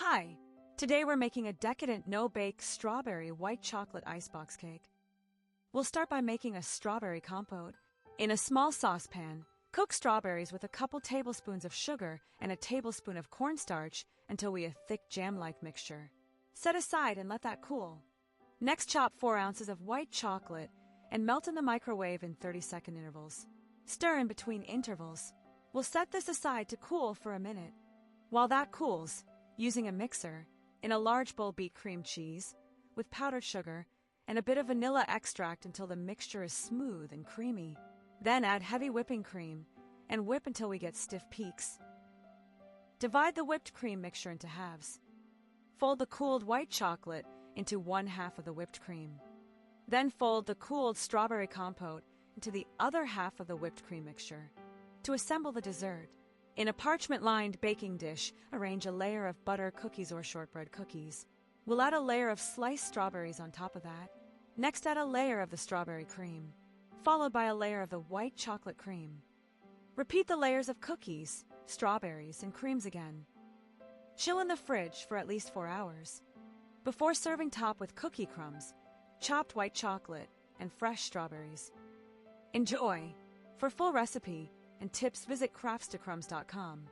Hi! Today we're making a decadent no-bake strawberry white chocolate icebox cake. We'll start by making a strawberry compote. In a small saucepan, cook strawberries with a couple tablespoons of sugar and a tablespoon of cornstarch until we have a thick jam-like mixture. Set aside and let that cool. Next, chop 4 ounces of white chocolate and melt in the microwave in 30-second intervals. Stir in between intervals. We'll set this aside to cool for a minute. While that cools, using a mixer, in a large bowl beat cream cheese with powdered sugar and a bit of vanilla extract until the mixture is smooth and creamy. Then add heavy whipping cream and whip until we get stiff peaks. Divide the whipped cream mixture into halves. Fold the cooled white chocolate into 1/2 of the whipped cream. Then fold the cooled strawberry compote into the other half of the whipped cream mixture. To assemble the dessert, in a parchment-lined baking dish, arrange a layer of butter cookies or shortbread cookies. We'll add a layer of sliced strawberries on top of that. Next, add a layer of the strawberry cream, followed by a layer of the white chocolate cream. Repeat the layers of cookies, strawberries, and creams again. Chill in the fridge for at least 4 hours. Before serving, top with cookie crumbs, chopped white chocolate, and fresh strawberries. Enjoy! For full recipe and tips, visit crumbs.com.